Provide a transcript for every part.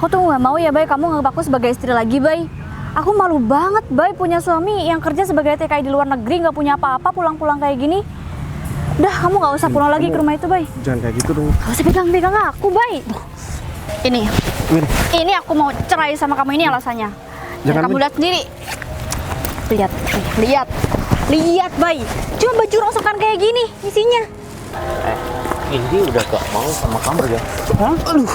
Aku tuh nggak mau ya, Bay, kamu nganggap aku sebagai istri lagi, Bay. Aku malu banget, Bay, punya suami yang kerja sebagai TKI di luar negeri, nggak punya apa-apa, pulang-pulang kayak gini. Udah, kamu nggak usah pulang lagi ke rumah itu, Bay. Jangan kayak gitu dong. Gak usah pegang-pegang aku, Bay. Ini, Win, ini aku mau cerai sama kamu, ini alasannya. Dan Jangan, kamu Win. lihat sendiri. Lihat, lihat, lihat, Bay. Cuma baju rongsokan kayak gini isinya. Indi udah gak mau sama kamu ya? Hah? Aduh.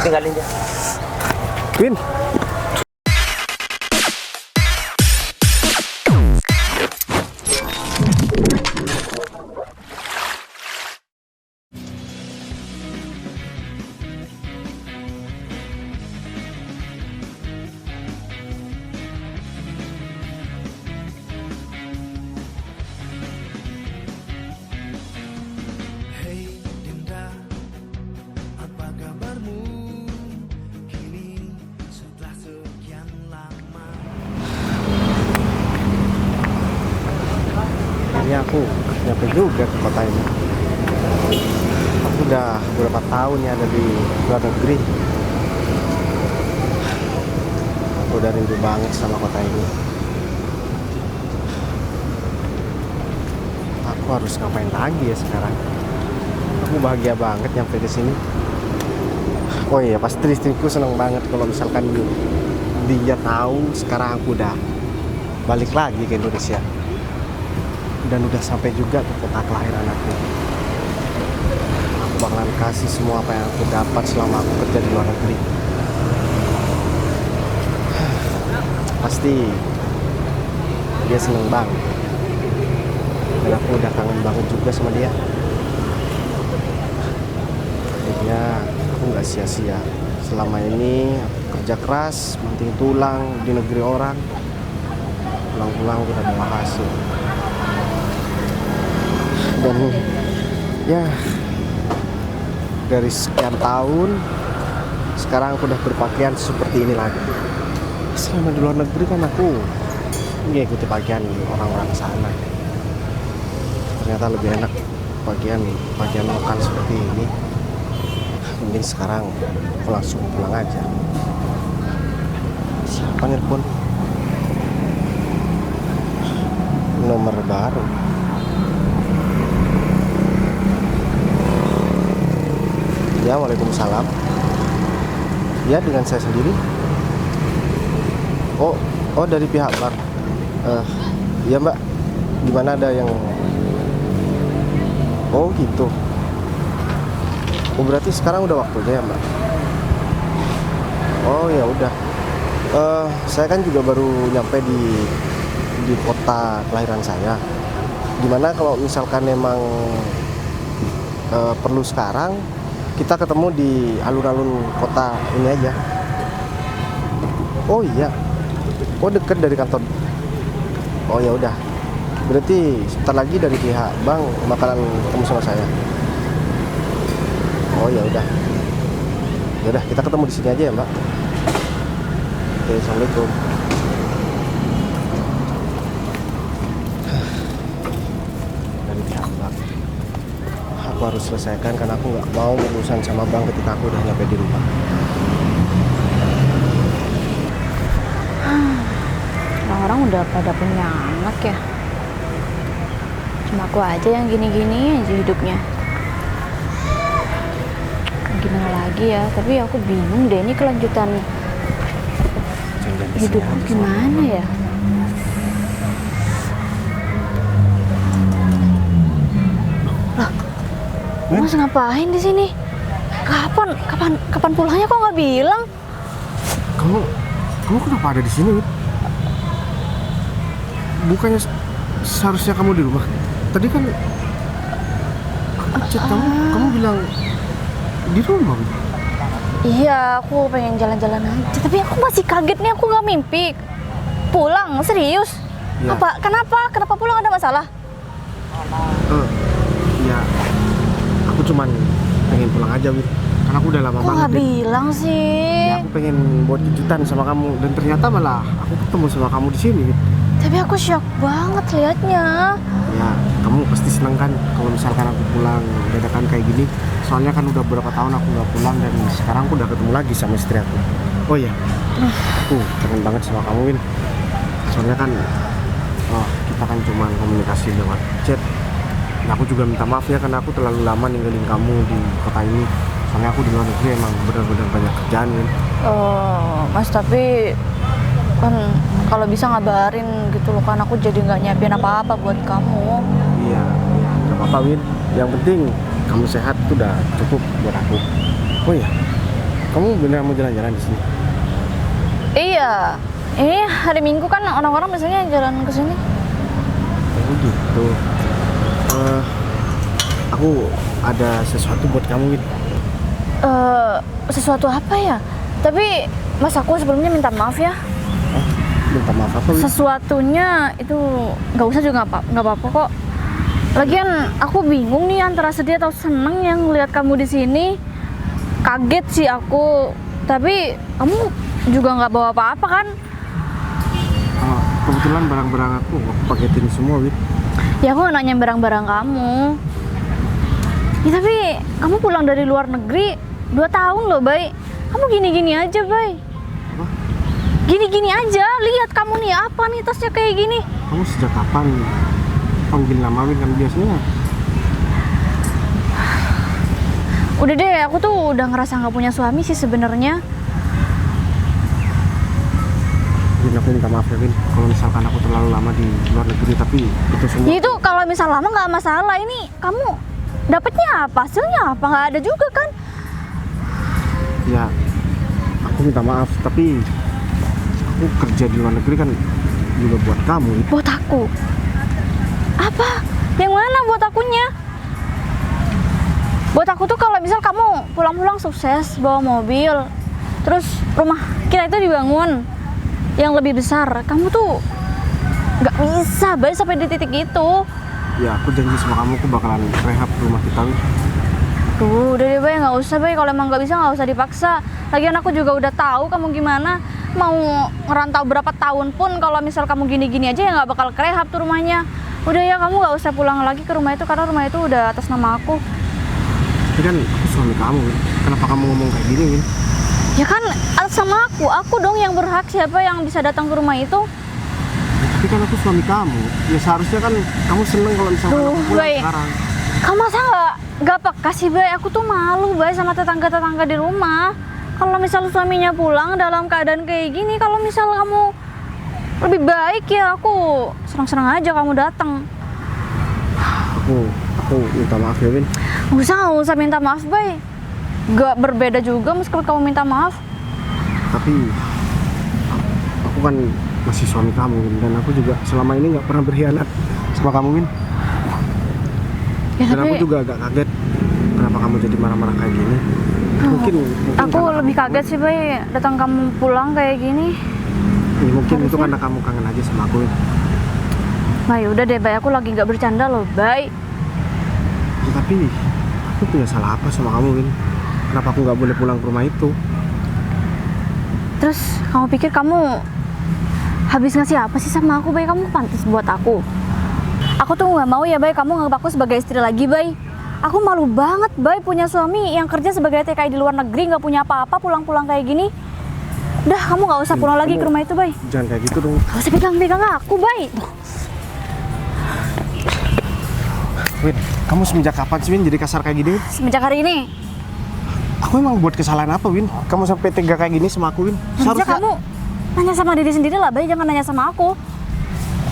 Tinggalin dia. Win. Hei Dinda, apa kabarmu? Kini setelah sekian lama. Ini aku nyampe juga ke kota ini. Aku udah beberapa tahun ya ada di luar negeri. Aku udah rindu banget sama kota ini. Aku harus ngapain lagi ya sekarang? Aku bahagia banget nyampe ke sini. Oh iya, pasti istriku seneng banget kalau misalkan dia tahu sekarang aku udah balik lagi ke Indonesia. Dan udah sampai juga ke kota kelahiran aku. Aku bakalan kasih semua apa yang aku dapat selama aku kerja di luar negeri. Pasti dia seneng banget. Dan aku udah kangen banget juga sama dia. Akhirnya aku nggak sia-sia. Selama ini aku kerja keras, banting tulang di negeri orang. Pulang-pulang udah ada hasil. Dan ya dari sekian tahun sekarang aku udah berpakaian seperti ini lagi. Selama di luar negeri kan aku nggak ikuti pakaian orang-orang sana. Ternyata lebih enak pakaian lokal seperti ini. Mungkin sekarang aku langsung pulang aja. Siapa nelpon? Nomor baru. Ya, waalaikumsalam. Ya, dengan saya sendiri. Oh dari pihak bank. Ya Mbak, gimana ada yang? Oh gitu. Oh berarti sekarang udah waktunya ya Mbak. Oh ya udah. Saya kan juga baru nyampe di kota kelahiran saya. Gimana kalau misalkan emang perlu sekarang? Kita ketemu di alun-alun kota ini aja. Oh iya. Oh deket dari kantor. Oh ya udah. Berarti sebentar lagi dari pihak bank bakalan ketemu sama saya. Oh ya udah. Ya udah kita ketemu di sini aja ya Mbak. Oke, assalamualaikum. Dari pihak bank. Aku harus selesaikan karena aku nggak mau urusan sama bank ketika aku udah nyampe di rumah. Orang-orang udah pada punya anak ya. Cuma aku aja yang gini-gini aja hidupnya. Gimana lagi ya? Tapi aku bingung deh, ini kelanjutan Jangan di sini hidupku aja. gimana ya? Mas ngapain di sini? Kapan pulangnya kok nggak bilang? Kamu kenapa ada di sini? Wid? Bukannya seharusnya kamu di rumah? Tadi kan aku chat kamu bilang di rumah. Wid. Iya, aku pengen jalan-jalan aja. Tapi aku masih kaget nih, aku nggak mimpi. Pulang, serius? Ya. Kenapa? Kenapa pulang, ada masalah? Ya, aku cuman pengen pulang aja, Wid. Karena aku udah lama Kok banget. nggak Wid. bilang sih? Ya, aku pengen buat kejutan sama kamu dan ternyata malah aku ketemu sama kamu di sini. Wid. Tapi aku shock banget liatnya. Ya, kamu pasti seneng kan kalau misalkan aku pulang dadakan kayak gini. Soalnya kan udah berapa tahun aku nggak pulang dan sekarang aku udah ketemu lagi sama istri aku. Oh iya, aku kangen banget sama kamu, Win. Soalnya kan, kita kan cuma komunikasi lewat chat. Dan aku juga minta maaf ya karena aku terlalu lama ninggalin kamu di kota ini. Soalnya aku di luar negeri emang benar-benar banyak kerjaan, Win. Oh, Mas, tapi kan kalau bisa ngabarin gitu loh, kan aku jadi nggak nyiapin apa-apa buat kamu. Iya, nggak apa-apa, Win. Yang penting kamu sehat itu udah cukup buat aku. Oh iya, kamu benar mau jalan-jalan di sini? Iya, ini hari Minggu kan orang-orang biasanya jalan ke sini. Oh gitu. Aku ada sesuatu buat kamu, Win. Sesuatu apa ya? Tapi Mas, aku sebelumnya minta maaf ya. Minta maaf apa, Win? Sesuatunya itu nggak usah juga nggak apa-apa kok. Lagian aku bingung nih antara sedih atau seneng yang lihat kamu di sini. Kaget sih aku, tapi kamu juga nggak bawa apa-apa kan? Kebetulan barang-barang aku paketin semua, Win. Ya aku nggak nanya barang-barang kamu. Ya tapi kamu pulang dari luar negeri 2 tahun loh, Bay. Kamu gini-gini aja, Bay. Apa? Gini-gini aja, lihat kamu nih, apa nih tasnya kayak gini. Kamu sejak kapan panggil nama Win kan biasanya? Udah deh, aku tuh udah ngerasa nggak punya suami sih sebenarnya. Win, aku minta maaf ya, Win. Kalau misalkan aku terlalu lama di luar negeri, tapi itu semua. Ya itu kalau misal lama nggak masalah. Ini kamu dapetnya apa? Hasilnya apa? Nggak ada juga kan? Ya, aku minta maaf, tapi aku kerja di luar negeri kan juga buat kamu. Buat aku? Apa? Yang mana buat akunya? Buat aku tuh kalau misal kamu pulang-pulang sukses bawa mobil, terus rumah kita itu dibangun yang lebih besar, kamu tuh nggak bisa Bay sampai di titik itu. Ya, aku janji sama kamu aku bakalan rehab rumah kita, Win. Tuh, udah deh Bay, nggak usah Bay. Kalau emang nggak bisa nggak usah dipaksa. Lagian aku juga udah tahu kamu gimana. Mau ngerantau berapa tahun pun kalau misal kamu gini-gini aja ya nggak bakal kerehab tuh rumahnya. Udah ya, kamu nggak usah pulang lagi ke rumah itu karena rumah itu udah atas nama aku. Tapi kan aku suami kamu, Win. Kenapa kamu ngomong kayak gini, Win? Ya kan atas nama aku dong yang berhak. Siapa yang bisa datang ke rumah itu? Ya, tapi kan aku suami kamu. Ya seharusnya kan kamu seneng kalau misalkan aku pulang Bay. sekarang. Kamu masa nggak peka sih Bay? Aku tuh malu Bay sama tetangga-tetangga di rumah. Kalau misal suaminya pulang dalam keadaan kayak gini, kalau misal kamu lebih baik ya aku senang-senang aja kamu datang. Aku minta maaf ya, Win. Nggak usah minta maaf Bay. Gak berbeda juga meskipun kamu minta maaf. Tapi aku kan masih suami kamu, Win. Dan aku juga selama ini nggak pernah berkhianat sama kamu, Win. Ya, Dan tapi aku juga agak kaget kenapa kamu jadi marah-marah kayak gini. Mungkin aku karena lebih kaget sih Bay datang kamu pulang kayak gini. Ya, mungkin itu Harusnya. karena kamu kangen aja sama aku, Win. Bay udah deh Bay, aku lagi nggak bercanda loh Bay. Ya, tapi aku punya salah apa sama kamu, Win? Kenapa aku nggak boleh pulang ke rumah itu? Terus kamu pikir kamu habis ngasih apa sih sama aku Bay? Kamu pantas buat aku. Aku tuh nggak mau ya Bay kamu nganggap aku sebagai istri lagi Bay. Aku malu banget Bay punya suami yang kerja sebagai TKI di luar negeri, nggak punya apa-apa, pulang-pulang kayak gini. Udah, kamu nggak usah pulang lagi ke rumah itu Bay. Jangan kayak gitu dong. Gak usah pegang-pegang aku Bay. Win, kamu semenjak kapan sih, Win, jadi kasar kayak gini? Semenjak hari ini. Aku emang buat kesalahan apa, Win? Kamu sampai tega kayak gini sama aku, Win? Seharusnya kamu nanya sama diri sendiri lah Bay, jangan nanya sama aku.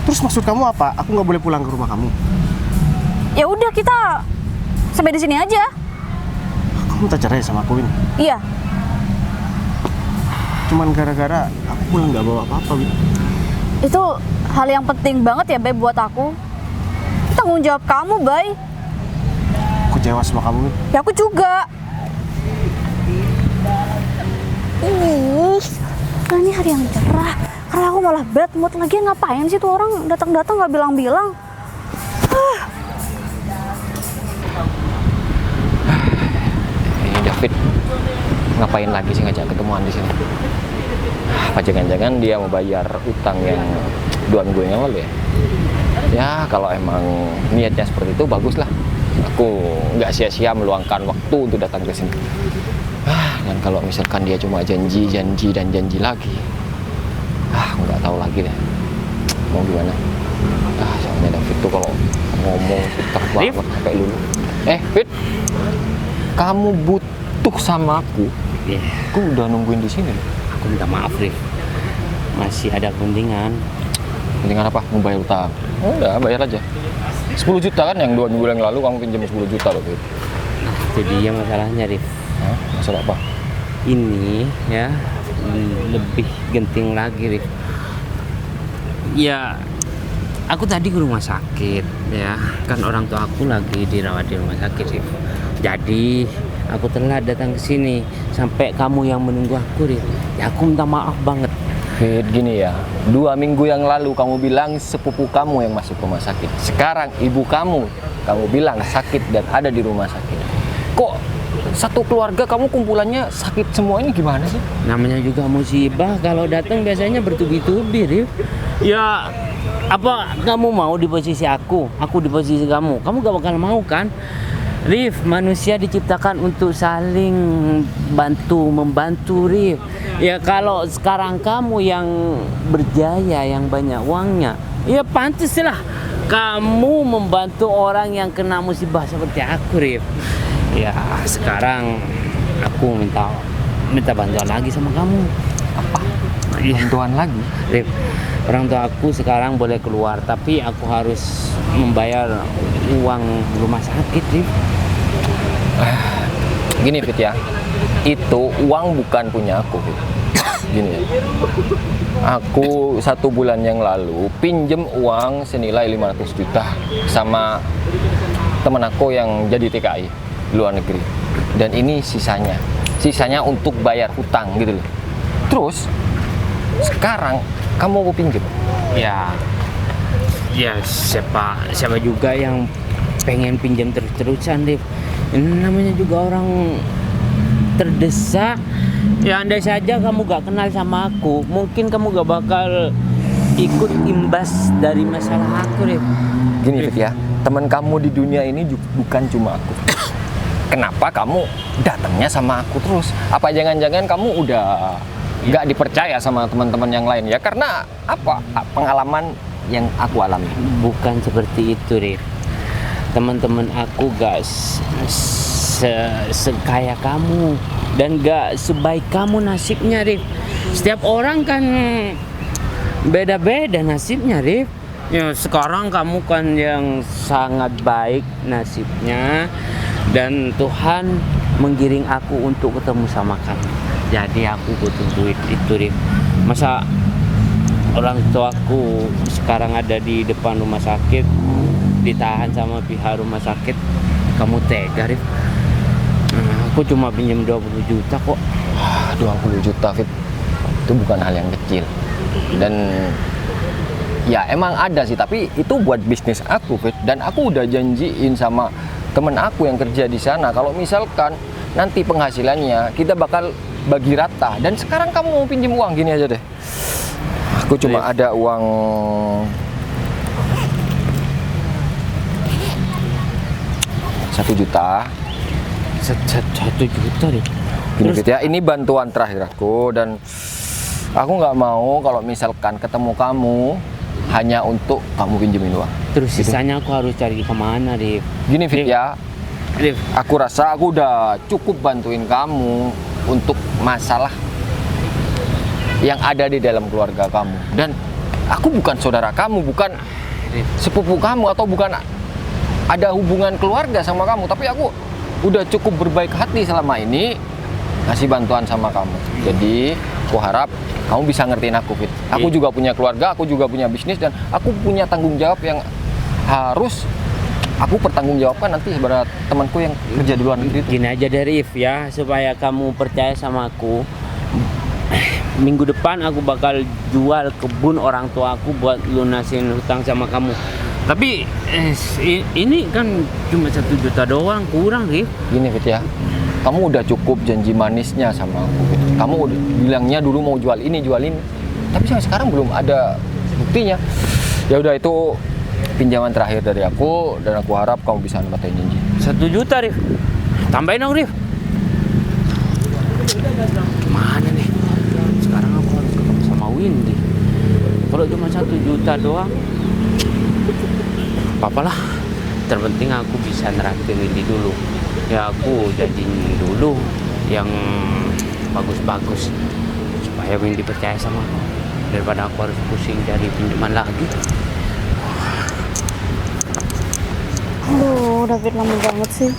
Terus maksud kamu apa? Aku nggak boleh pulang ke rumah kamu? Ya udah, kita sampai di sini aja. Kamu tak cerai sama aku, Win? Iya. Cuman gara-gara aku pulang nggak bawa apa-apa, Win. Itu hal yang penting banget ya Bay buat aku. Tanggung jawab kamu Bay. Aku kecewa sama kamu, Win. Ya aku juga. Ini hari yang cerah. Karena aku malah bad mood lagi. Ngapain sih tuh orang datang-datang nggak bilang-bilang? David, ngapain lagi sih ngajak ketemuan di sini? Apa jangan-jangan dia mau bayar utang yang 2 minggu yang lalu ya? Ya kalau emang niatnya seperti itu bagus lah. Aku nggak sia-sia meluangkan waktu untuk datang ke sini. Dan kalau misalkan dia cuma janji lagi, aku nggak tahu lagi deh mau gimana. Soalnya David tuh kalau ngomong pintar banget kayak dulu. Fit, kamu butuh sama aku? Iya. Aku udah nungguin di sini. Aku minta maaf, Rif. Masih ada kepentingan. Mendingan apa? Mau bayar utang? Udah, bayar aja. 10 juta kan yang 2 minggu yang lalu kamu pinjam 10 juta loh, Fit. Itu dia masalahnya, Rif. Hah? Masalah apa? Ini ya lebih genting lagi, Rif. Ya, aku tadi ke rumah sakit ya. Kan orang tua aku lagi dirawat di rumah sakit, Rif. Jadi, aku telat datang ke sini sampai kamu yang menunggu aku, Rif. Ya aku minta maaf banget. Fit, gini ya, 2 minggu yang lalu kamu bilang sepupu kamu yang masuk rumah sakit. Sekarang ibu kamu bilang sakit dan ada di rumah sakit. Kok satu keluarga kamu kumpulannya sakit semua, ini gimana sih? Namanya juga musibah, kalau datang biasanya bertubi-tubi, Rif. Ya, apa kamu mau di posisi aku di posisi kamu gak bakal mau kan? Rif, manusia diciptakan untuk saling membantu, Rif. Ya kalau sekarang kamu yang berjaya, yang banyak uangnya, ya pantas lah kamu membantu orang yang kena musibah seperti aku, Rif. Ya sekarang aku minta bantuan lagi sama kamu. Apa? Iya. Bantuan lagi? Rif, orang tua aku sekarang boleh keluar, tapi aku harus membayar uang rumah sakit, Rif. Gini, Fit ya, itu uang bukan punya aku, Fit. Gini ya, aku 1 bulan yang lalu pinjem uang senilai 500 juta sama temen aku yang jadi TKI luar negeri. Dan ini sisanya untuk bayar hutang gitu loh. Terus sekarang kamu mau pinjem? Ya siapa juga yang pengen pinjam terus-terusan, Rif. Ini namanya juga orang terdesak. Ya andai saja kamu gak kenal sama aku, mungkin kamu gak bakal ikut imbas dari masalah aku, Rif. Gini, Fit ya, teman kamu di dunia ini bukan cuma aku. Kenapa kamu datangnya sama aku terus? Apa jangan-jangan kamu udah nggak dipercaya sama teman-teman yang lain ya? Karena apa? Pengalaman yang aku alami. Bukan seperti itu, Rif. Teman-teman aku gak sekaya kamu dan gak sebaik kamu nasibnya, Rif. Setiap orang kan beda-beda nasibnya, Rif. Ya sekarang kamu kan yang sangat baik nasibnya dan Tuhan menggiring aku untuk ketemu sama kamu. Jadi aku butuh duit itu, Rif. Masa orang tuaku sekarang ada di depan rumah sakit, ditahan sama pihak rumah sakit, kamu tega, Rif? Aku cuma pinjam 20 juta kok. 20 juta, Fit, itu bukan hal yang kecil. Dan ya emang ada sih, tapi itu buat bisnis aku, Fit. Dan aku udah janjiin sama temen aku yang kerja di sana, kalau misalkan nanti penghasilannya kita bakal bagi rata. Dan sekarang kamu mau pinjam uang, gini aja deh. Aku cuma ada uang 1 juta. 1 juta, Rif. Gini, Fit ya, ini bantuan terakhir aku dan aku nggak mau kalau misalkan ketemu kamu hanya untuk kamu pinjemin uang. Terus sisanya aku harus cari kemana, Rif? Gini, Fit ya, Rif, aku rasa aku udah cukup bantuin kamu untuk masalah yang ada di dalam keluarga kamu. Dan aku bukan saudara kamu, bukan sepupu kamu, atau bukan ada hubungan keluarga sama kamu, tapi aku udah cukup berbaik hati selama ini ngasih bantuan sama kamu. Jadi aku harap kamu bisa ngertiin aku, Fit. Aku juga punya keluarga, aku juga punya bisnis, dan aku punya tanggung jawab yang harus aku pertanggungjawabkan nanti kepada temanku yang kerja di luar negeri itu. Gini aja deh, Rif ya, supaya kamu percaya sama aku. Minggu depan aku bakal jual kebun orang tua aku buat lunasin hutang sama kamu. Tapi ini kan cuma 1 juta doang, kurang, Rif. Gini, Fit ya, kamu udah cukup janji manisnya sama aku gitu. Kamu udah bilangnya dulu mau jual ini, tapi sampai sekarang belum ada buktinya. Ya udah, itu pinjaman terakhir dari aku, dan aku harap kamu bisa nempatin janji. 1 juta, Rif. Tambahin dong, Rif. Mana nih? Sekarang aku harus ketemu sama Windy. Kalau cuma 1 juta doang, apa-apalah. Terpenting aku bisa neraktir Windy dulu. Ya aku janjiin dulu yang bagus-bagus supaya Windy percaya sama aku, daripada aku harus pusing dari pinjaman lagi. Aduh, David lama banget sih.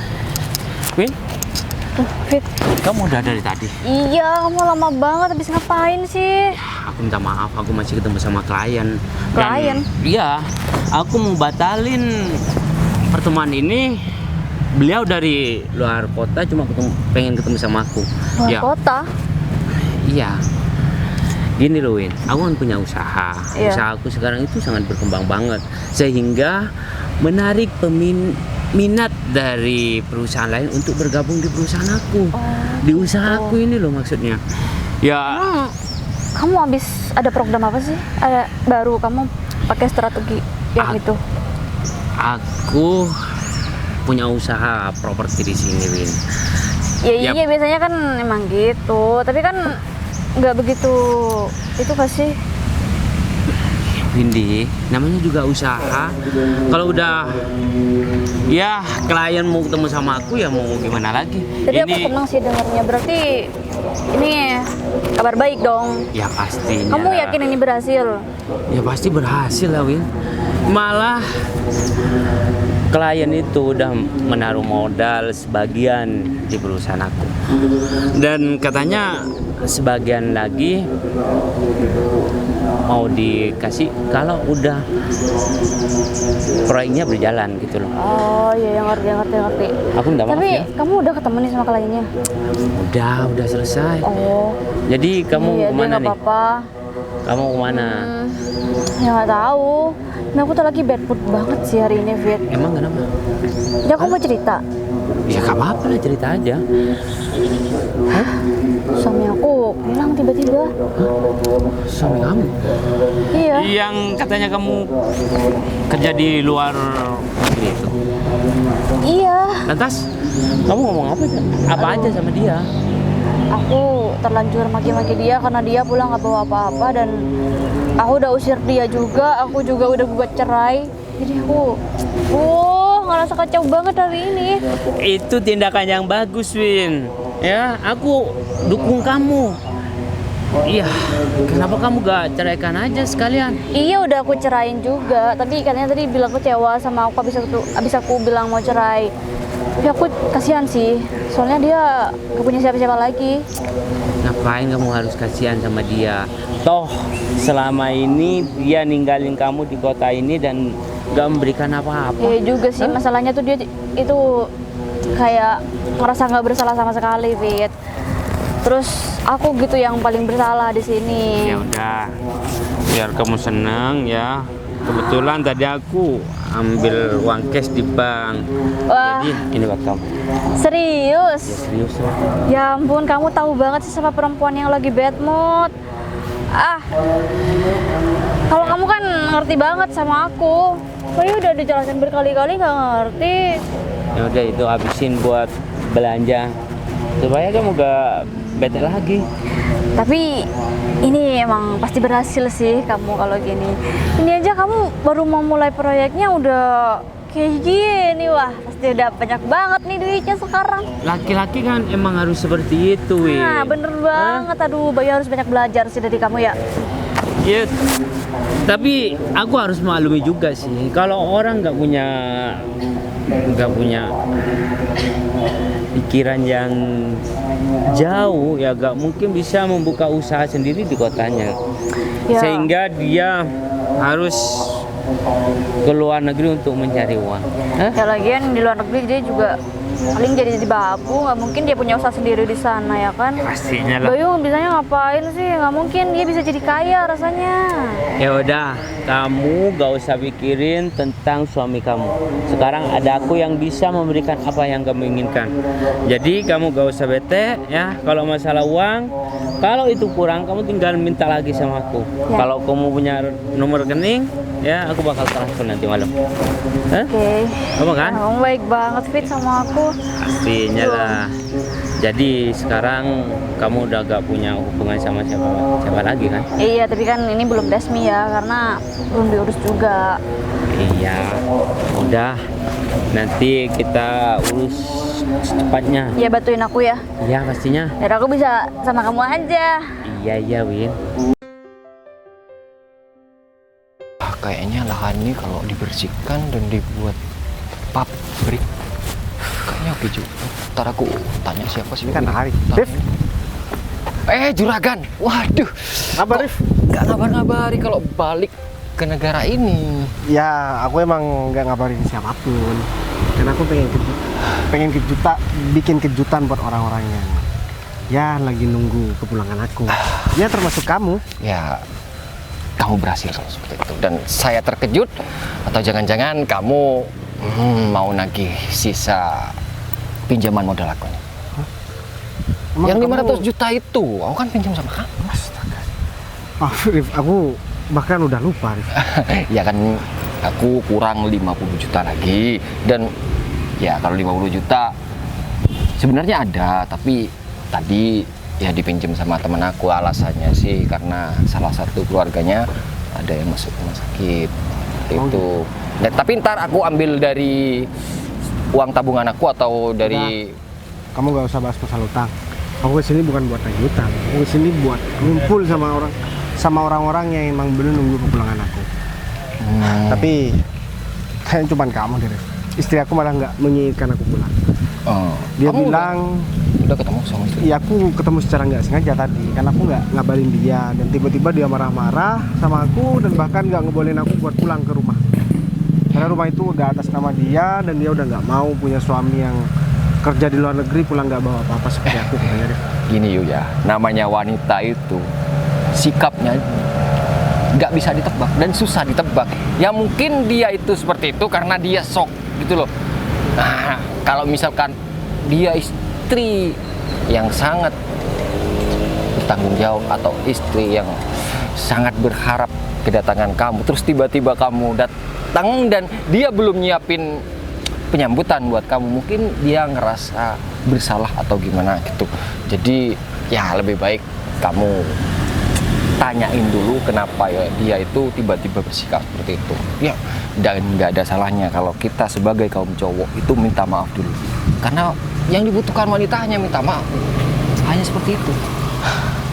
Win, Fit, kamu udah dari tadi? iya kamu lama banget, habis ngapain sih? Aku minta maaf, aku masih ketemu sama klien. Klien? Iya, aku mau batalin pertemuan ini. Beliau dari luar kota, cuma pengen ketemu sama aku. Luar Ya, kota? iya. Gini loh, Win, aku kan punya usaha. Iya. Usaha aku sekarang itu sangat berkembang banget, sehingga menarik minat dari perusahaan lain untuk bergabung di perusahaan aku. Di usaha aku ini loh maksudnya. Ya, Emang kamu habis ada program apa sih? Ada baru kamu pakai strategi yang Ah. itu? aku punya usaha properti di sini, Win. Ya Yap. iya biasanya kan emang gitu, tapi kan nggak begitu itu kasih. Windy, namanya juga usaha. Kalau udah ya klien mau ketemu sama aku, ya mau gimana lagi? Tapi aku senang sih dengarnya, berarti ini kabar baik dong. Ya pastinya. Kamu lah. yakin ini berhasil? Ya pasti berhasil lah, Win. Malah klien itu udah menaruh modal sebagian di perusahaan aku, dan katanya sebagian lagi mau dikasih kalau udah proyeknya berjalan gitu loh. Oh iya, yang ngerti. Aku minta maaf Tapi ya. kamu udah ketemu nih sama kliennya? Udah selesai. Oh, Jadi kamu iya, dia kemana nggak nih? apa-apa. Kamu kemana? Ya nggak tahu. Ini aku tuh lagi bad mood banget sih hari ini, Fit. Emang kenapa? Jadi aku mau cerita. Ya gak apa-apa lah, cerita aja. Suami aku bilang tiba-tiba. Suami kamu? Iya. Yang katanya kamu kerja di luar negeri itu. Iya. Lantas kamu ngomong apa aja sama dia? Aku terlanjur maki-maki dia karena dia pulang nggak bawa apa-apa, dan aku udah usir dia juga. Aku juga udah gugat cerai. Jadi aku ngerasa kacau banget hari ini. Itu tindakan yang bagus, Win. Ya, aku dukung kamu. Iya, kenapa kamu gak ceraikan aja sekalian? Iya udah aku cerain juga, tapi katanya tadi bilang kecewa sama aku abis aku bilang mau cerai. Tapi aku kasihan sih, soalnya dia gak punya siapa-siapa lagi. Ngapain kamu harus kasihan sama dia? Toh selama ini dia ninggalin kamu di kota ini dan gak memberikan apa-apa. Iya juga sih, masalahnya tuh dia itu kayak ngerasa nggak bersalah sama sekali, Fit. Terus aku gitu yang paling bersalah di sini. Ya udah, biar kamu senang ya. Kebetulan tadi aku ambil uang cash di bank. Wah. Jadi ini buat kamu. Serius? Ya serius lah. Ya ampun, kamu tahu banget sih sama perempuan yang lagi bad mood. Kalau kamu kan ngerti banget sama aku. Kayaknya udah dijelasin berkali-kali nggak ngerti. Ya udah, itu habisin buat belanja supaya kamu gak bete lagi. Tapi ini emang pasti berhasil sih kamu kalau gini. Ini aja kamu baru mau mulai proyeknya udah kayak gini, wah pasti udah banyak banget nih duitnya sekarang. Laki-laki kan emang harus seperti itu, Win. Nah bener banget, aduh Bayu harus banyak belajar sih dari kamu ya. Ya, tapi aku harus maklumi juga sih, kalau orang nggak punya pikiran yang jauh, ya nggak mungkin bisa membuka usaha sendiri di kotanya. Ya. Sehingga dia harus ke luar negeri untuk mencari uang. Hah? Ya lagian di luar negeri dia juga paling jadi babu, nggak mungkin dia punya usaha sendiri di sana ya kan. Pastinya lah. Bayu bisanya ngapain sih? Nggak mungkin dia bisa jadi kaya rasanya. Ya udah, kamu gak usah pikirin tentang suami kamu. Sekarang ada aku yang bisa memberikan apa yang kamu inginkan. Jadi kamu gak usah bete ya. Kalau masalah uang, kalau itu kurang kamu tinggal minta lagi sama aku. Ya. Kalau kamu punya nomor rekening, ya aku bakal transfer nanti malam. Hah? Oke. Apa kan? Kamu baik banget Fit sama aku. Pastinya lah. Jadi sekarang kamu udah gak punya hubungan sama siapa lagi kan? Iya, tapi kan ini belum resmi ya karena belum diurus juga. Iya, udah. Nanti kita urus secepatnya. Ya bantuin aku ya. Iya pastinya. Biar aku bisa sama kamu aja. Iya Win. Kayaknya lahan ini kalau dibersihkan dan dibuat pabrik kayaknya oke juga. Ntar aku tanya siapa sih. Ini kan Arif. Tanya. Rif, Juragan. Waduh. apa Rif? Nggak ngabar-ngabari kalau balik ke negara ini. Ya, aku emang nggak ngabarin siapapun. Karena aku bikin kejutan buat orang-orang yang ya lagi nunggu kepulangan aku. Ya termasuk kamu. Ya, kamu berhasil kalau seperti itu. Dan saya terkejut. Atau jangan-jangan kamu mau nagih sisa pinjaman modal aku nih. Emang Yang kamu- 500 juta itu, aku kan pinjam sama kamu. Astaga. Rif, aku bahkan udah lupa Rif. Ya kan aku kurang 50 juta lagi. Dan ya kalau 50 juta sebenarnya ada, tapi tadi ya dipinjam sama temen aku. Alasannya sih karena salah satu keluarganya ada yang masuk rumah sakit. Itu. Nah, tapi ntar aku ambil dari uang tabungan aku atau dari Kamu nggak usah bahas masalah utang. Aku kesini bukan buat nagih utang. Aku kesini buat ngumpul sama orang-orang yang emang bener nunggu kepulangan aku. Tapi kayaknya cuma kamu deh, Rif. Istri aku malah nggak menginginkan aku pulang. Dia kamu bilang, udah ketemu sama istri. iya aku ketemu secara nggak sengaja tadi, karena aku nggak ngabarin dia dan tiba-tiba dia marah-marah sama aku dan bahkan nggak ngebolehin aku buat pulang ke rumah. Karena rumah itu udah atas nama dia dan dia udah nggak mau punya suami yang kerja di luar negeri pulang nggak bawa apa-apa seperti aku katanya Rif. Gini Yu ya, namanya wanita itu sikapnya nggak bisa ditebak dan susah ditebak. Ya mungkin dia itu seperti itu karena dia sok gitu loh. Nah, kalau misalkan dia istri yang sangat bertanggung jawab atau istri yang sangat berharap kedatangan kamu, terus tiba-tiba kamu datang dan dia belum nyiapin penyambutan buat kamu, mungkin dia ngerasa bersalah atau gimana gitu. Jadi ya lebih baik kamu tanyain dulu kenapa ya dia itu tiba-tiba bersikap seperti itu. Ya, dan nggak ada salahnya kalau kita sebagai kaum cowok itu minta maaf dulu. Karena yang dibutuhkan wanita hanya minta maaf. Hanya seperti itu.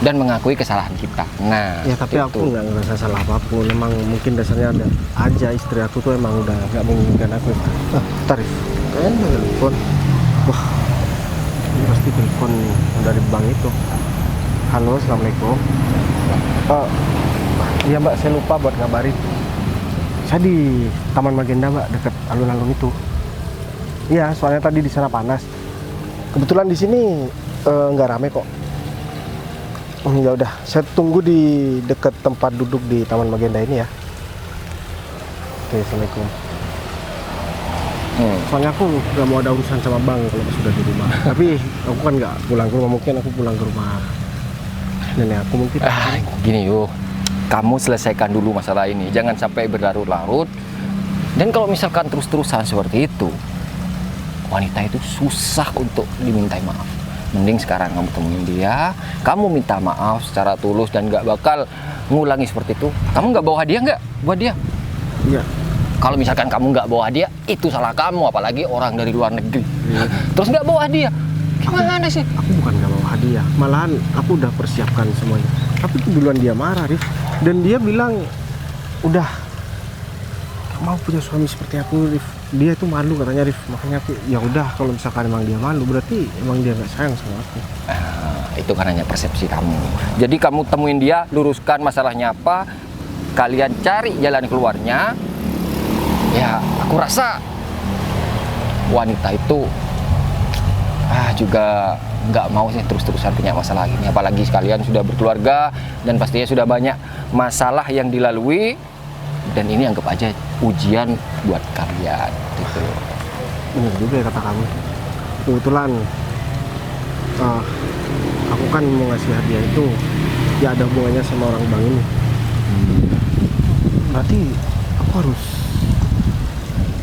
Dan mengakui kesalahan kita. Nah, Ya tapi itu. aku nggak ngerasa salah apapun. Emang mungkin dasarnya ada aja istri aku tuh emang udah nggak menginginkan aku. Tarif. Kayaknya ada telepon. Wah, ini pasti telepon dari bank itu. Halo, assalamualaikum. Iya mbak, saya lupa buat ngabarin. Saya di Taman Magenda mbak, deket alun-alun itu. Iya, soalnya tadi di sana panas. Kebetulan di sini nggak rame kok. Ya udah, saya tunggu di dekat tempat duduk di Taman Magenda ini ya. Oke, assalamualaikum. Soalnya aku nggak mau ada urusan sama bank kalau sudah di rumah. Tapi aku kan nggak pulang ke rumah, mungkin aku pulang ke rumah nenek aku mungkin. Gini yuk, kamu selesaikan dulu masalah ini. Jangan sampai berlarut-larut. Dan kalau misalkan terus-terusan seperti itu, wanita itu susah untuk dimintai maaf. Mending sekarang kamu temuin dia, kamu minta maaf secara tulus dan nggak bakal ngulangi seperti itu. Kamu nggak bawa hadiah nggak buat dia? Iya. Kalau misalkan kamu nggak bawa hadiah, itu salah kamu, apalagi orang dari luar negeri. Terus nggak bawa hadiah, gimana sih? Aku bukan nggak bawa hadiah, malahan aku udah persiapkan semuanya. Tapi duluan dia marah, Rif. Dan dia bilang, udah gak mau punya suami seperti aku, Rif. Dia itu malu katanya, Rif. Makanya aku, ya udah kalau misalkan emang dia malu, berarti emang dia nggak sayang sama aku. Itu kan hanya persepsi kamu. Jadi kamu temuin dia, luruskan masalahnya apa, kalian cari jalan keluarnya. Ya, aku rasa wanita itu juga nggak mau sih terus-terusan punya masalah ini, apalagi sekalian sudah berkeluarga dan pastinya sudah banyak masalah yang dilalui, dan ini anggap aja ujian buat kalian gitu. Bener juga ya kata kamu. Kebetulan aku kan mau ngasih hadiah itu ya ada hubungannya sama orang bank ini. Berarti aku harus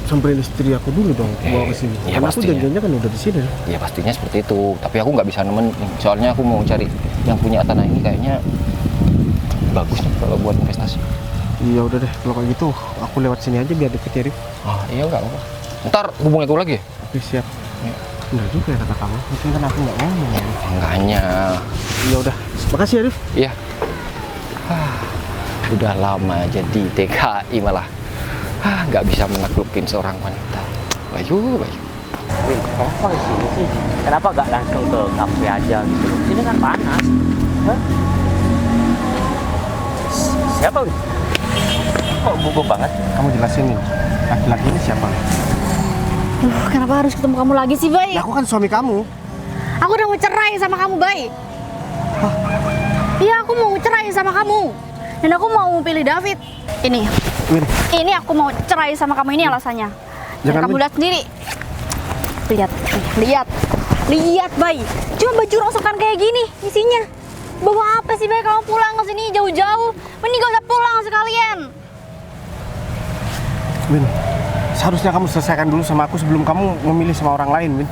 samperin istri aku dulu dong bawa ke sini. Iya, Karena aku pastinya. janjiannya kan udah di sini. Ya pastinya seperti itu, tapi aku nggak bisa nemenin, soalnya aku mau cari yang punya tanah ini kayaknya bagus nih kalau buat investasi. Iya udah deh, kalau kayak gitu aku lewat sini aja biar deket ya Rif. Ah iya nggak apa-apa. Ntar hubungi aku lagi ya? Oke siap. Ya. Bener juga ya kata kamu, mungkin kan aku nggak ngomong. Enggaknya. Iya udah, makasih ya Rif. Iya. Udah lama jadi TKI malah nggak bisa menaklukin seorang wanita. Bayu. Win, kenapa di sini sih? Kenapa gak langsung ke kafe aja gitu? Sini kan panas. Hah? Siapa Win? Kok gugup banget? Kamu jelasin nih, laki-laki ini siapa? Kenapa harus ketemu kamu lagi sih, Bay? Ya aku kan suami kamu. Aku udah mau cerai sama kamu, Bay. Iya, aku mau cerai sama kamu. Dan aku mau pilih David. Win, Ini aku mau cerai sama kamu, ini alasannya. Dan Jangan, kamu Win. lihat sendiri. Lihat, Bay. Cuma baju rongsokan kayak gini isinya. Bawa apa sih, Bay? Kamu pulang ke sini jauh-jauh. Mending gak usah pulang sekalian. Win, seharusnya kamu selesaikan dulu sama aku sebelum kamu memilih sama orang lain, Win.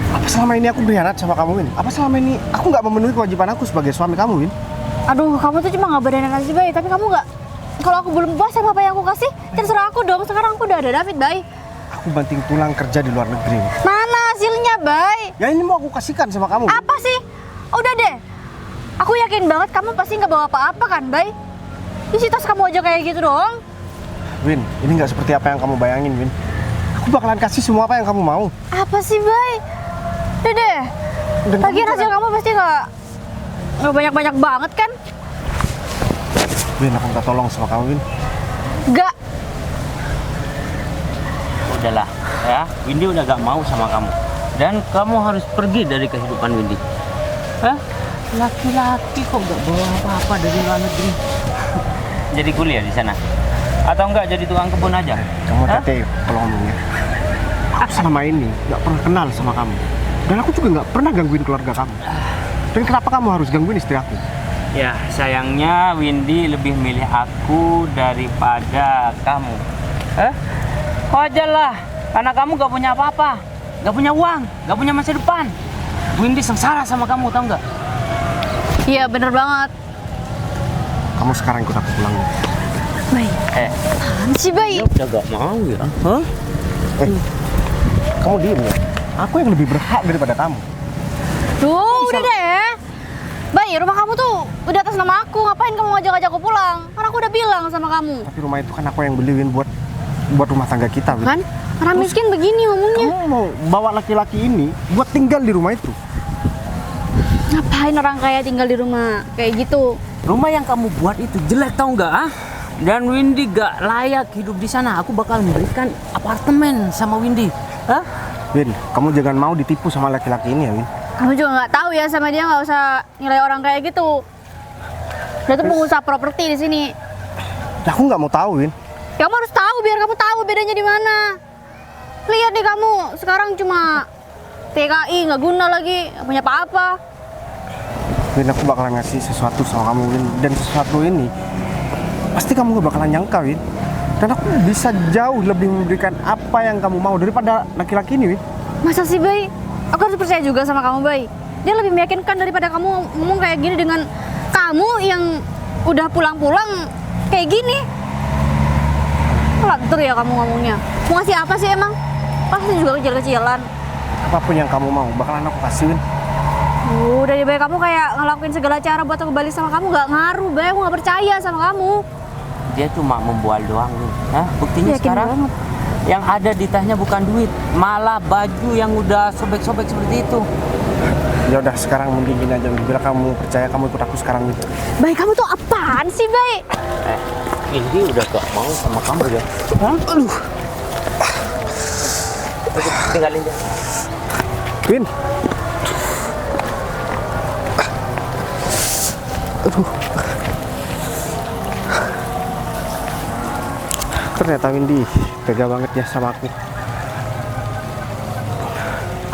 Apa selama ini aku berkhianat sama kamu, Win? Apa selama ini aku nggak memenuhi kewajiban aku sebagai suami kamu, Win? Aduh, kamu tuh cuma ngabarin aja sih, Bay. Tapi kamu nggak... Kalau aku belum puas sama apa yang aku kasih, terserah aku dong. Sekarang aku udah ada David, Bay. Aku banting tulang kerja di luar negeri, Win. Mana hasilnya, Bay? Ya ini mau aku kasihkan sama kamu, Win. Apa sih? Udah deh. Aku yakin banget kamu pasti nggak bawa apa-apa kan, Bay? Isi tas kamu aja kayak gitu doang. Win, ini nggak seperti apa yang kamu bayangin, Win. Aku bakalan kasih semua apa yang kamu mau. Apa sih, Bay? Udah deh. Dan Lagian kamu hasil jangan- kamu pasti nggak banyak-banyak banget kan? Win, aku minta tolong sama kamu, Win. Nggak. Udahlah, ya. Windy udah gak mau sama kamu. Dan kamu harus pergi dari kehidupan Windy. Hah? Laki-laki kok gak bawa apa-apa dari luar negeri? Jadi kuliah di sana? Atau enggak jadi tukang kebun aja? Kamu Hah? hati kalau ngomongnya. Aku selama ini nggak pernah kenal sama kamu. Dan aku juga nggak pernah gangguin keluarga kamu. Dan kenapa kamu harus gangguin istri aku? Ya, sayangnya Windy lebih milih aku daripada kamu. Wajar lah, karena kamu gak punya apa-apa, gak punya uang, gak punya masa depan. Windy sengsara sama kamu, tau nggak? Iya, bener banget. Kamu sekarang ikut aku pulang. Bay, apaan sih, Bay? Udah gak mau ya? Hah? Kamu diem ya? Aku yang lebih berhak daripada kamu. Duh, udah deh. Bay, rumah kamu tuh udah atas nama aku. Ngapain kamu ngajak-ngajak aku pulang? Karena aku udah bilang sama kamu. Tapi rumah itu kan aku yang beli, Win, buat rumah tangga kita, Win. Kan? Orang miskin begini ngomongnya. Kamu mau bawa laki-laki ini buat tinggal di rumah itu? Ngapain orang kaya tinggal di rumah kayak gitu? Rumah yang kamu buat itu jelek, tau nggak? Ah? Dan Windy gak layak hidup di sana. Aku bakal memberikan apartemen sama Windy. Hah? Win, kamu jangan mau ditipu sama laki-laki ini ya, Win. Kamu juga nggak tahu ya sama dia, nggak usah nilai orang kayak gitu. Dia tuh pengusaha properti di sini. Nah, aku nggak mau tahu, Win. Kamu harus tahu biar kamu tahu bedanya di mana. Lihat nih kamu sekarang cuma TKI nggak guna lagi, nggak punya apa-apa. Win, aku bakalan ngasih sesuatu sama kamu, Win. Dan sesuatu ini pasti kamu gak bakalan nyangka, Win. Dan aku bisa jauh lebih memberikan apa yang kamu mau daripada laki-laki ini, Win. Masa sih, Bay? Aku harus percaya juga sama kamu, Bay. Dia lebih meyakinkan daripada kamu ngomong kayak gini dengan kamu yang udah pulang-pulang kayak gini. Lantur ya kamu ngomongnya. Mau ngasih apa sih emang? Pasti juga kecil-kecilan. Apapun yang kamu mau, bakalan aku kasih, Win. Udah deh, Bay. Kamu kayak ngelakuin segala cara buat aku balik sama kamu. Gak ngaruh, Bay. Aku gak percaya sama kamu. Dia cuma membual doang, Win. Hah? Buktinya Yakin sekarang banget. yang ada di tasnya bukan duit, malah baju yang udah sobek-sobek seperti itu. Ya udah, sekarang mending gini aja, Win. Bila kamu percaya, kamu ikut aku sekarang, Win. Bay, kamu tuh apaan sih, Bay? Ini udah gak mau sama kamu ya? Hah? Aduh. Tinggalin dia. Win, Aduh. Ternyata Windy tega banget ya sama aku.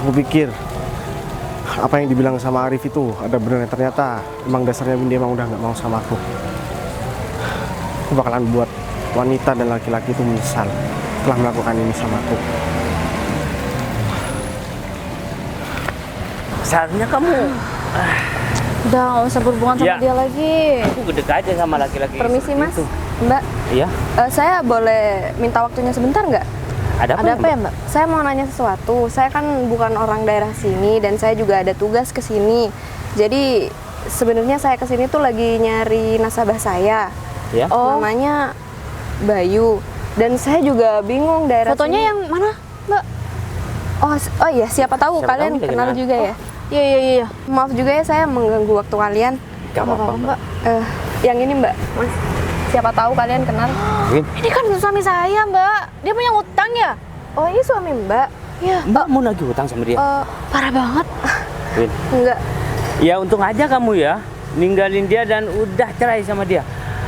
Aku pikir apa yang dibilang sama Arif itu ada benernya, ternyata emang dasarnya Windy emang udah nggak mau sama aku. Aku bakalan buat wanita dan laki-laki itu menyesal telah melakukan ini sama aku. Seharusnya kamu Udah nggak usah berhubungan sama Ya. dia lagi. aku gede aja sama laki-laki. Permisi seperti mas, itu. mbak. Iya. Saya boleh minta waktunya sebentar nggak? Ada Ada apa ya mbak? Saya mau nanya sesuatu. Saya kan bukan orang daerah sini dan saya juga ada tugas ke sini. Jadi sebenarnya saya ke sini tuh lagi nyari nasabah saya. Ya. Namanya Bayu. Dan saya juga bingung daerah Fotonya sini. yang mana, Mbak? Oh iya, siapa tahu Siapa kalian tahu dia kenal kenal. juga ya. Iya, iya, iya. Maaf juga ya saya mengganggu waktu kalian. Gak apa-apa, Mbak. Yang ini mbak, mas. Siapa tahu kalian kenal. Win, Ini kan suami saya, Mbak. Dia punya utang ya? Oh ini suami mbak? Iya. Mbak mau nagih hutang sama dia? Parah banget. Win. Enggak. Ya untung aja kamu ya ninggalin dia dan udah cerai sama dia.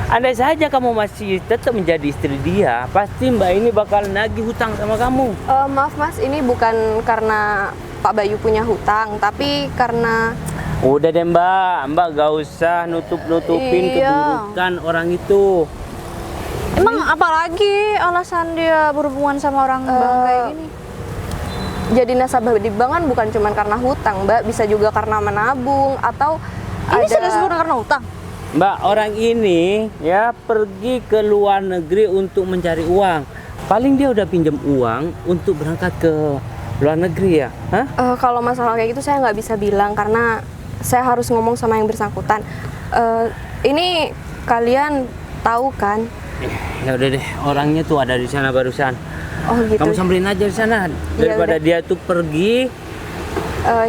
Andai saja kamu masih tetap menjadi istri dia, pasti Mbak ini bakal nagih hutang sama kamu. Maaf mas, ini bukan karena Pak Bayu punya hutang, tapi karena Udah deh Mbak gak usah nutup-nutupin Iya. keburukan orang itu. Emang apalagi alasan dia berhubungan sama orang bang kayak gini? jadi nasabah di bank kan bukan cuma karena hutang mbak, bisa juga karena menabung atau Ini serius bukan karena utang? Mbak, orang ini ya pergi ke luar negeri untuk mencari uang. Paling dia udah pinjam uang untuk berangkat ke luar negeri ya? Hah? Kalau masalah kayak gitu saya nggak bisa bilang karena saya harus ngomong sama yang bersangkutan. Ini kalian tahu kan? Ya udah deh, orangnya tuh ada di sana barusan. Oh gitu. Kamu samperin aja di sana daripada udah. dia tuh pergi.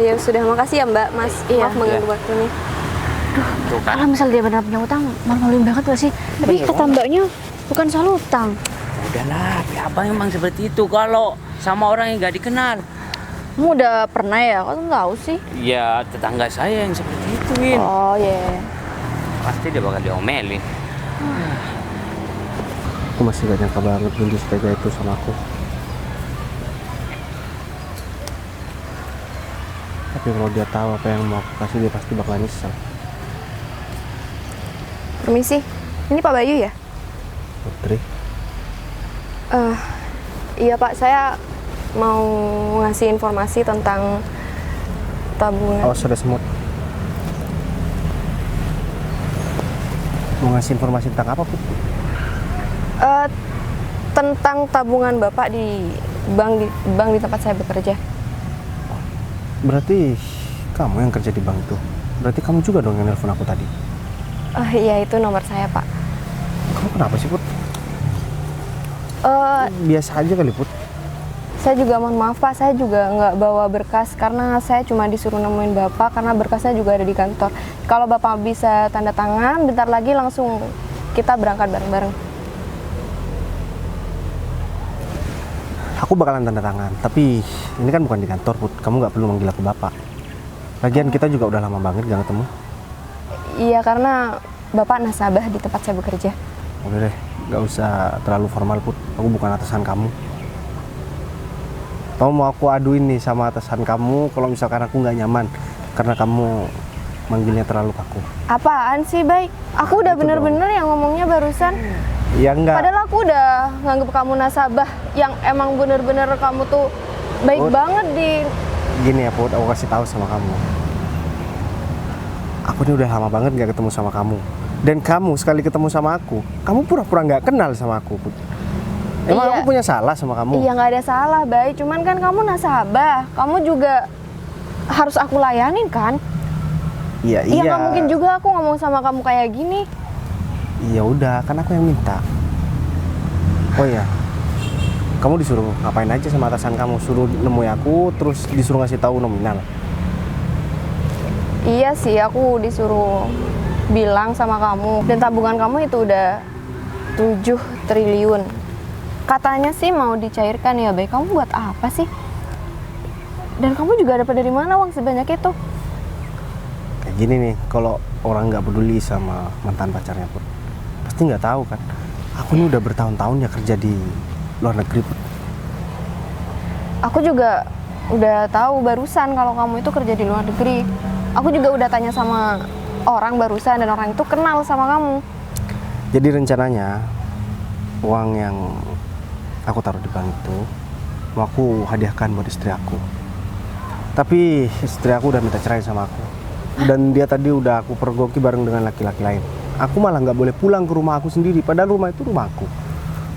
Ya sudah, makasih ya mbak, mas. Iya. Maaf mengganggu waktunya. Tuh kan. Kalau misal dia benar punya utang, malu-maluin banget gak sih? Tapi kata mbaknya bukan soal utang. Udahlah, abang emang seperti itu kalau sama orang yang gak dikenal. Kamu udah pernah ya? Kok tahu sih? Ya tetangga saya yang seperti itu, Win. Oh iya. Pasti dia bakal diomelin. Aku masih gak nyangka banget Windy setega itu sama aku. Tapi kalau dia tahu apa yang mau aku kasih, dia pasti bakal nyesel. Permisi, ini Pak Bayu ya? Putri, Iya Pak, saya mau ngasih informasi tentang tabungan. awas ada semut. Mau ngasih informasi tentang apa, Put? Tentang tabungan Bapak di bank di tempat saya bekerja. Berarti kamu yang kerja di bank itu. Berarti kamu juga dong yang nelpon aku tadi. Iya, itu nomor saya Pak. Kamu kenapa sih, Put? Biasa aja kali, Put. Saya juga mohon maaf Pak, saya juga nggak bawa berkas karena saya cuma disuruh nemuin Bapak karena berkasnya juga ada di kantor. Kalau Bapak bisa tanda tangan, bentar lagi langsung kita berangkat bareng-bareng. Aku bakalan tanda tangan, tapi ini kan bukan di kantor, Put. Kamu nggak perlu manggil aku Bapak. Lagian kita juga udah lama banget gak ketemu. Iya, karena Bapak nasabah di tempat saya bekerja. Udah deh, nggak usah terlalu formal, Put. Aku bukan atasan kamu. Kamu mau aku aduin nih sama atasan kamu kalau misalkan aku nggak nyaman karena kamu manggilnya terlalu kaku. Apaan sih, Bay? Aku udah gitu bener-bener yang ngomongnya barusan. Ya enggak. Padahal aku udah nganggep kamu nasabah yang emang bener-bener kamu tuh baik Put. banget di... Gini ya, Put, aku kasih tahu sama kamu. Aku ini udah lama banget nggak ketemu sama kamu. Dan kamu sekali ketemu sama aku, kamu pura-pura nggak kenal sama aku, Put. Emang Iya. aku punya salah sama kamu? Iya, nggak ada salah, Bay. Cuman kan kamu nasabah. Kamu juga harus aku layanin kan? Iya, Iya, nggak mungkin juga aku ngomong sama kamu kayak gini. Iya udah, kan aku yang minta. Oh iya, kamu disuruh ngapain aja sama atasan kamu? Suruh nemui aku, terus disuruh ngasih tahu nominal. Iya sih, aku disuruh bilang sama kamu. Dan tabungan kamu itu udah 7 triliun. Katanya sih mau dicairkan ya, Bay. Kamu buat apa sih? Dan kamu juga dapat dari mana uang sebanyak itu? Kayak Gini nih, kalau orang nggak peduli sama mantan pacarnya Put, pasti nggak tahu kan. Aku ini udah bertahun-tahun ya kerja di luar negeri Put. Aku juga udah tahu barusan kalau kamu itu kerja di luar negeri. Aku juga udah tanya sama orang barusan dan orang itu kenal sama kamu. Jadi rencananya uang yang aku taruh di bank itu mau aku hadiahkan buat istri aku. Tapi istri aku udah minta cerai sama aku. Dan dia tadi udah aku pergoki bareng dengan laki-laki lain. Aku malah nggak boleh pulang ke rumah aku sendiri, padahal rumah itu rumahku.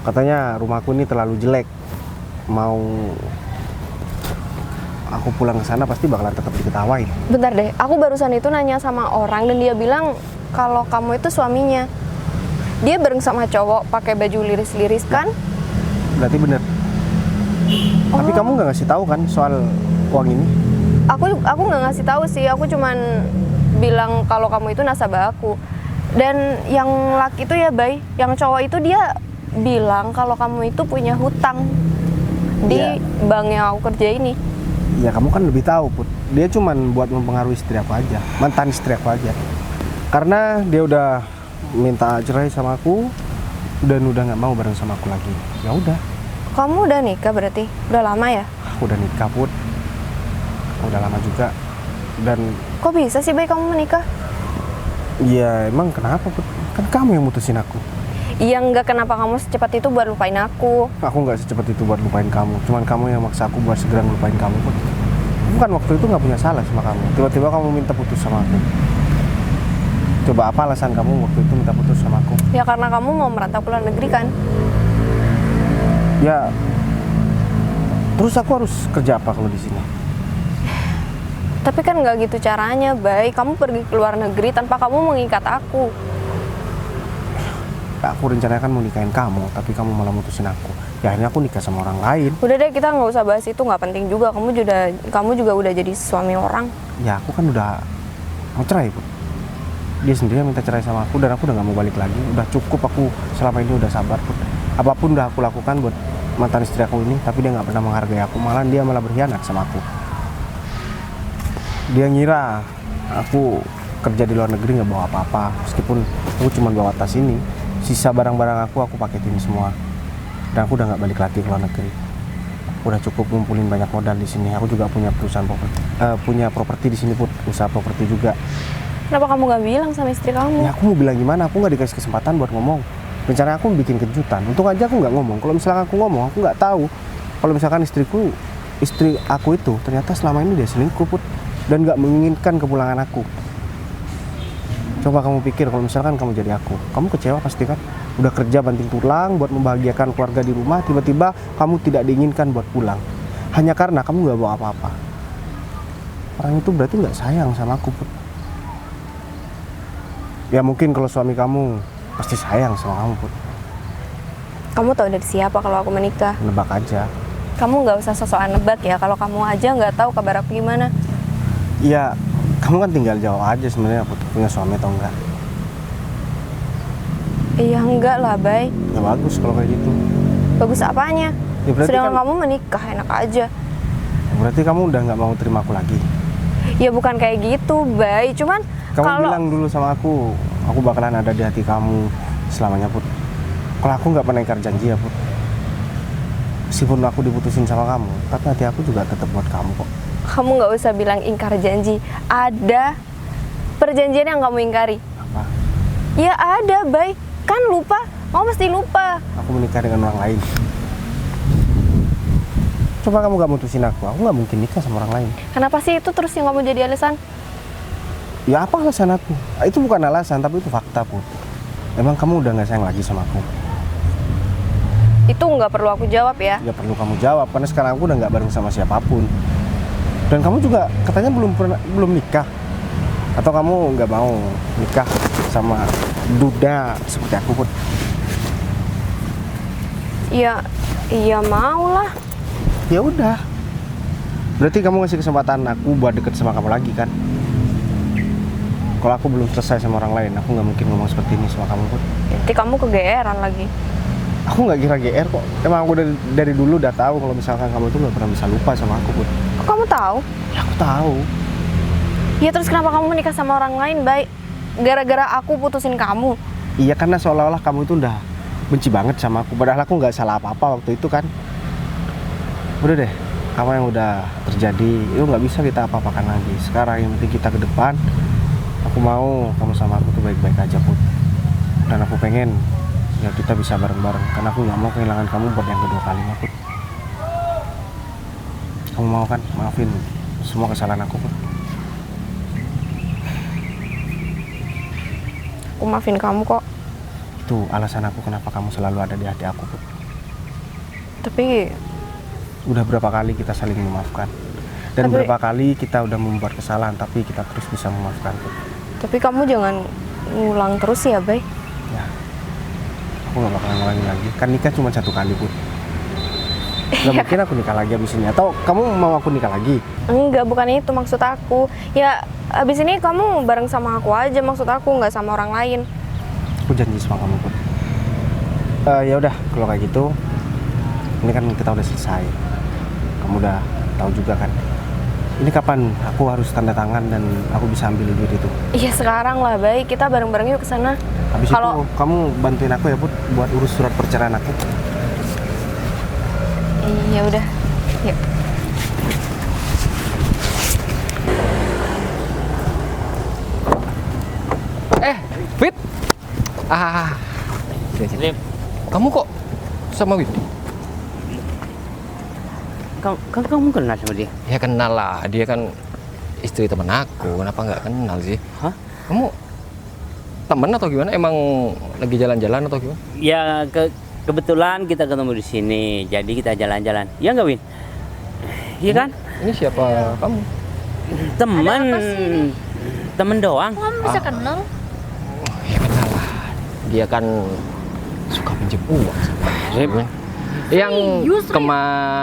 Katanya rumahku ini terlalu jelek. Mau aku pulang ke sana pasti bakalan tetap diketawain. Bentar deh, aku barusan itu nanya sama orang dan dia bilang kalau kamu itu suaminya. Dia bareng sama cowok pakai baju liris-liris kan? Berarti bener. Tapi kamu nggak ngasih tahu kan soal uang ini? Aku nggak ngasih tahu sih, aku cuman bilang kalau kamu itu nasabah aku. Dan yang laki itu ya Bay, yang cowok itu dia bilang kalau kamu itu punya hutang di bank yang aku kerja ini. Ya kamu kan lebih tahu Put. Dia cuman buat mempengaruhi istri aku aja, mantan istri aku aja. Karena dia udah minta cerai sama aku dan udah nggak mau bareng sama aku lagi. Ya udah. Kamu udah nikah berarti? Udah lama ya? Aku udah nikah Put. Udah lama juga. Dan Kok bisa sih Bay kamu menikah? ya emang kenapa Put? Kan kamu yang mutusin aku. Iya enggak, kenapa kamu secepat itu buat lupain aku? Aku nggak secepat itu buat lupain kamu. Cuman kamu yang maksa aku buat segera ngelupain kamu Put. Aku kan waktu itu nggak punya salah sama kamu. Tiba-tiba kamu minta putus sama aku. Coba apa alasan kamu waktu itu minta putus sama aku? Ya karena kamu mau merantau ke luar negeri kan? Ya, terus aku harus kerja apa kalau di sini? Tapi kan nggak gitu caranya, Bay. Kamu pergi ke luar negeri tanpa kamu mengikat aku. Aku rencananya kan mau nikahin kamu, tapi kamu malah mutusin aku. Ya akhirnya aku nikah sama orang lain. Udah deh, kita nggak usah bahas itu, nggak penting juga. Kamu juga udah jadi suami orang. Ya aku kan udah mau cerai Put. Dia sendiri yang minta cerai sama aku dan aku udah nggak mau balik lagi. Udah cukup, aku selama ini udah sabar Put. Apapun udah aku lakukan buat mantan istri aku ini, tapi dia nggak pernah menghargai aku. Malah dia malah berkhianat sama aku. Dia ngira aku kerja di luar negeri nggak bawa apa-apa, meskipun aku cuma bawa tas ini. Sisa barang-barang aku paketin semua. Dan aku udah nggak balik lagi ke luar negeri. Udah cukup ngumpulin banyak modal di sini. Aku juga punya perusahaan properti di sini Put, usaha properti juga. Kenapa kamu nggak bilang sama istri kamu? Ya aku mau bilang gimana? Aku nggak dikasih kesempatan buat ngomong. Rencana aku bikin kejutan. Untung aja aku nggak ngomong. Kalau misalkan aku ngomong, aku nggak tahu. Kalau misalkan istri aku itu ternyata selama ini dia selingkuh Put, dan nggak menginginkan kepulangan aku. Coba kamu pikir kalau misalkan kamu jadi aku, kamu kecewa pasti kan? Udah kerja banting tulang buat membahagiakan keluarga di rumah, tiba-tiba kamu tidak diinginkan buat pulang. Hanya karena kamu nggak bawa apa-apa. Orang itu berarti nggak sayang sama aku Put. Ya mungkin kalau suami kamu pasti sayang sama kamu Put. Kamu tahu dari siapa kalau aku menikah? Nebak aja. Kamu nggak usah sosokan nebak ya. Kalau kamu aja nggak tahu kabar aku gimana. Ya kamu kan tinggal jawab aja sebenarnya Put, punya suami atau enggak. Iya enggak lah, Bay. Ya bagus kalau kayak gitu. Bagus apanya? Ya berarti Sedangkan kan, kamu menikah, enak aja. berarti kamu udah nggak mau terima aku lagi. Ya bukan kayak gitu, Bay. Cuman Kamu kalau bilang dulu sama aku bakalan ada di hati kamu selamanya Put. Kalau aku nggak pernah ingkar janji ya Put. Meskipun aku diputusin sama kamu, tapi hati aku juga tetap buat kamu kok. kamu nggak usah bilang ingkar janji. Ada perjanjian yang kamu ingkari. Apa? Ya ada, Bay. Kan lupa. Kamu mesti lupa. Aku menikah dengan orang lain. Coba kamu gak mutusin aku nggak mungkin nikah sama orang lain. Kenapa sih itu terus yang kamu jadi alasan? Ya apa alasan aku? Itu bukan alasan, tapi itu fakta Put. Emang kamu udah nggak sayang lagi sama aku? Itu nggak perlu aku jawab ya. Ya perlu kamu jawab, karena sekarang aku udah nggak bareng sama siapapun. Dan kamu juga katanya belum nikah. Atau kamu nggak mau nikah sama duda seperti aku Put? Iya mau lah. Ya udah. Berarti kamu ngasih kesempatan aku buat deket sama kamu lagi kan? Kalau aku belum selesai sama orang lain, aku nggak mungkin ngomong seperti ini sama kamu Put. Nanti kamu kegeeran lagi. Aku nggak kira GR kok. Emang aku dari dulu udah tahu kalau misalkan kamu tuh nggak pernah bisa lupa sama aku Put. Kok kamu tahu? Ya aku tahu. Ya terus kenapa kamu menikah sama orang lain, Bay? Gara-gara aku putusin kamu. Iya, karena seolah-olah kamu itu udah benci banget sama aku. Padahal aku nggak salah apa-apa waktu itu kan. Udah deh, apa yang udah terjadi itu nggak bisa kita apa-apakan lagi. Sekarang yang penting kita ke depan. Aku mau kamu sama aku tuh baik-baik aja, Put. Dan aku pengen ya kita bisa bareng-bareng. Karena aku nggak mau kehilangan kamu buat yang kedua kalinya, Put. Kamu mau kan maafin semua kesalahan aku, Put? Aku maafin kamu kok. Itu alasan aku kenapa kamu selalu ada di hati aku, Put. Tapi Udah berapa kali kita saling memaafkan. Dan Tapi- berapa kali kita udah membuat kesalahan, tapi kita terus bisa memaafkan, Put. tapi kamu jangan ngulang terus ya, Bay. Ya, aku gak bakal ngulangin lagi. Kan nikah cuma 1 kali, Put. Gak mungkin aku nikah lagi abis ini. Atau kamu mau aku nikah lagi? Enggak, bukan itu maksud aku. Ya, abis ini kamu bareng sama aku aja, maksud aku, nggak sama orang lain. Aku janji sama kamu, Put. Ya udah, kalau kayak gitu, ini kan kita udah selesai. Kamu udah tahu juga kan. Ini kapan aku harus tanda tangan dan aku bisa ambil duit itu? Iya sekarang lah, Bay. Kita bareng-bareng yuk ke sana. Habis Kalau- itu kamu bantuin aku ya, Put, buat urus surat perceraian aku. Iya udah. Yuk. Fit. Sini. Kamu kok sama Wid? Kan kamu kenal sama dia? Ya kenal lah, dia kan istri temen aku. Kenapa nggak kenal sih? Hah? Kamu temen atau gimana? Emang lagi jalan-jalan atau gimana? Ya kebetulan kita ketemu di sini, jadi kita jalan-jalan. Ya nggak, Win? Iya kan? Ini siapa kamu? Temen, temen doang. Kamu bisa kenal? Ya kenal lah. Dia kan suka pinjam uang sama Rip. aku. Yang Serius, Rip?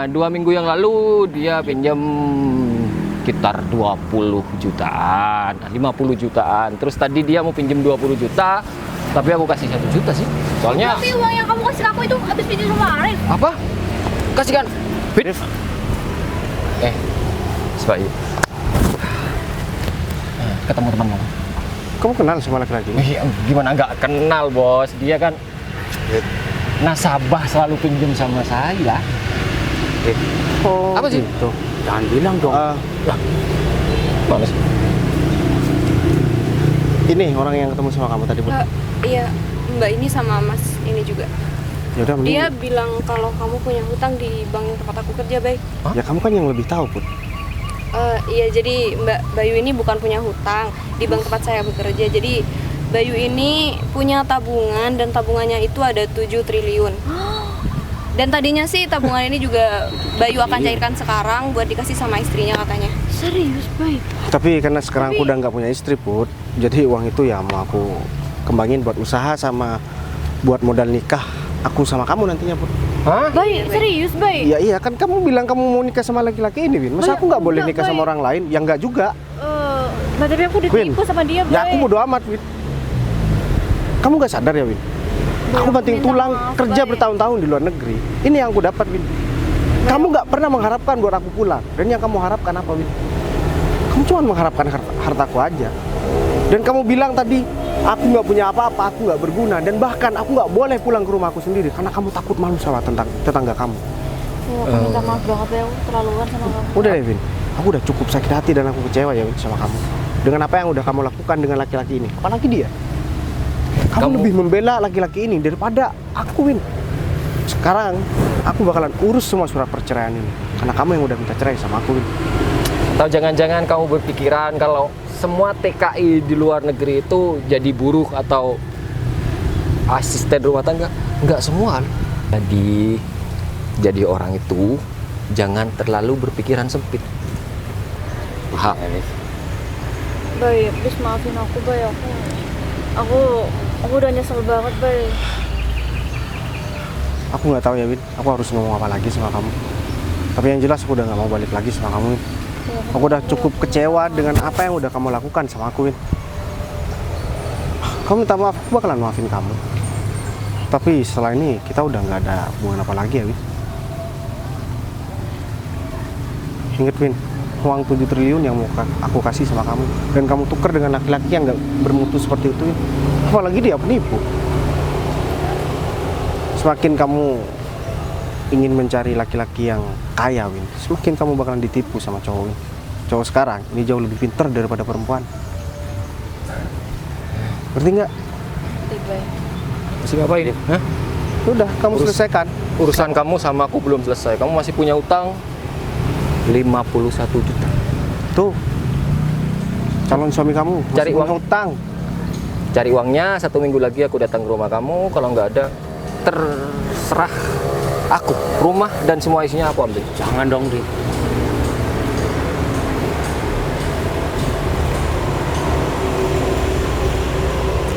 2 minggu yang lalu dia pinjam sekitar 20 jutaan, 50 jutaan. Terus tadi dia mau pinjam 20 juta, tapi aku kasih 1 juta sih. Soalnya Tapi uang yang kamu kasih ke aku itu habis pinjam sama Arif. apa? Kasihkan. Fit. Sebaik. Ketemu teman kamu. Kamu kenal sama laki-laki ini? Gimana nggak kenal, Bos? Dia kan nasabah selalu pinjam sama saya. Oh, Apa sih? gitu. Jangan bilang dong. Mana sih? Ini orang yang ketemu sama kamu tadi, Put. Iya, Mbak ini sama Mas ini juga. Ya udah, mending. Dia bilang kalau kamu punya hutang di bank tempat aku kerja, Bay. Ya kamu kan yang lebih tahu, Put. Iya, jadi Mbak Bayu ini bukan punya hutang di bank tempat saya bekerja. Jadi Bayu ini punya tabungan dan tabungannya itu ada 7 triliun. Dan tadinya sih tabungan ini juga Bayu akan cairkan sekarang buat dikasih sama istrinya katanya. Serius, Bay? Tapi karena sekarang aku udah nggak punya istri, Put. Jadi uang itu ya mau aku kembangin buat usaha sama buat modal nikah aku sama kamu nantinya, Put. Hah? Bay, serius, Bay? Iya, iya, kan kamu bilang kamu mau nikah sama laki-laki ini, Win. Masa Bay, aku nggak boleh enggak, nikah sama Bay. orang lain? Ya nggak juga. Bah, tapi aku Win, ditipu sama dia, Bay. Ya aku bodo amat, Win. Kamu nggak sadar ya, Win? Aku aku banting minta tulang maaf, kerja Bay. bertahun-tahun di luar negeri. Ini yang aku dapat, Win. Kamu nggak pernah mengharapkan buat aku pulang. Dan yang kamu harapkan apa, Win? Kamu cuma mengharapkan hartaku aja. Dan kamu bilang tadi, aku nggak punya apa-apa, aku nggak berguna. Dan bahkan aku nggak boleh pulang ke rumahku sendiri karena kamu takut malu sama tetangga kamu. Aku minta maaf banget, Bay. Aku terlaluan sama kamu. Udah deh, Vin. Aku udah cukup sakit hati dan aku kecewa ya, Win, sama kamu. Dengan apa yang udah kamu lakukan dengan laki-laki ini. Apalagi dia. Kamu lebih membela laki-laki ini daripada aku, Win. Sekarang, aku bakalan urus semua surat perceraian ini. Karena kamu yang udah minta cerai sama aku, Win. Atau jangan-jangan kamu berpikiran kalau semua TKI di luar negeri itu jadi buruh atau asisten rumah tangga? Enggak semua. Jadi orang itu jangan terlalu berpikiran sempit. Paham? Bay, please maafin aku, Bay. Aku udah nyesel banget, Bay. Aku nggak tahu ya, Win. Aku harus ngomong apa lagi sama kamu. Tapi yang jelas aku udah nggak mau balik lagi sama kamu, Win. Aku udah cukup kecewa dengan apa yang udah kamu lakukan sama aku, Win. Kamu minta maaf, aku bakalan maafin kamu. Tapi setelah ini kita udah nggak ada hubungan apa lagi ya, Win. Ingat, Win, uang 7 triliun yang mau aku kasih sama kamu, dan kamu tukar dengan laki-laki yang nggak bermutu seperti itu, apalagi dia penipu. Semakin kamu ingin mencari laki-laki yang kaya, Win, semakin kamu bakalan ditipu sama cowok, Win. Cowok sekarang ini jauh lebih pintar daripada perempuan. Ngerti nggak? Masih ngapain? Hah? Udah, kamu selesaikan. Urusan kamu sama aku belum selesai. Kamu masih punya utang 51 juta. Tuh, calon suami kamu masih Cari punya uang. utang. Cari uangnya, 1 minggu lagi aku datang ke rumah kamu. Kalau nggak ada, terserah aku. Rumah dan semua isinya aku ambil. Jangan dong, Rit.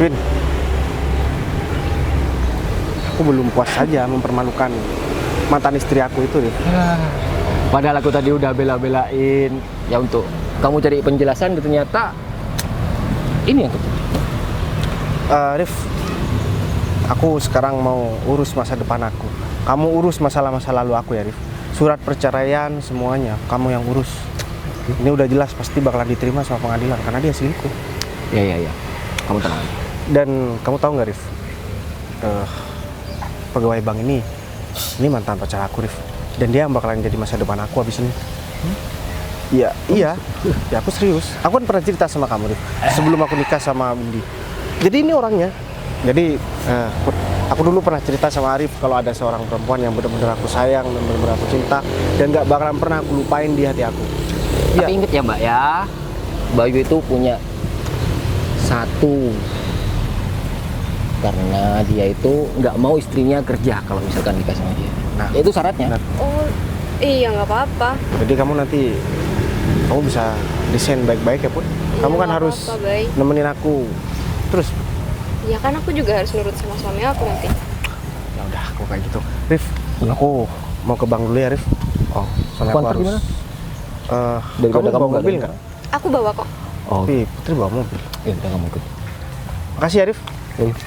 Win, aku belum puas saja mempermalukan mantan istri aku itu, Win. Padahal aku tadi udah bela-belain ya untuk kamu cari penjelasan, ternyata ini yang terjadi. Rif, aku sekarang mau urus masa depan aku. Kamu urus masalah-masa lalu aku ya, Rif. Surat perceraian semuanya kamu yang urus. Ini udah jelas pasti bakalan diterima sama pengadilan karena dia selingkuh. Ya. Kamu tenang. Dan kamu tahu nggak, Rif? Pegawai bank ini mantan pacar aku, Rif. Dan dia yang bakalan jadi masa depan aku abis ini. Iya. Ya aku serius. Aku kan pernah cerita sama kamu, Rif, sebelum aku nikah sama Bindi. Jadi ini orangnya. Jadi aku dulu pernah cerita sama Arif kalau ada seorang perempuan yang benar-benar aku sayang dan benar-benar aku cinta dan nggak bakalan pernah aku lupain di hati aku. Tapi inget ya Mbak ya, Bayu itu punya satu, karena dia itu nggak mau istrinya kerja kalau misalkan nikah sama dia. Nah, itu syaratnya. benar. Oh, iya nggak apa-apa. Jadi kamu nanti bisa desain baik-baik ya, Put. Kamu kan nggak harus apa-apa, Bay. nemenin aku terus. Ya kan aku juga harus nurut sama suami aku nanti. Ya udah, aku kayak gitu. Rif, aku mau ke bank dulu ya, Rif. Oh, Soalnya aku antar harus. gimana? Kamu bawa nggak mobil ada. nggak? Aku bawa kok. Oh, Tapi Putri bawa mobil. ya udah kamu ikut. Makasih ya, Rif. Yuk.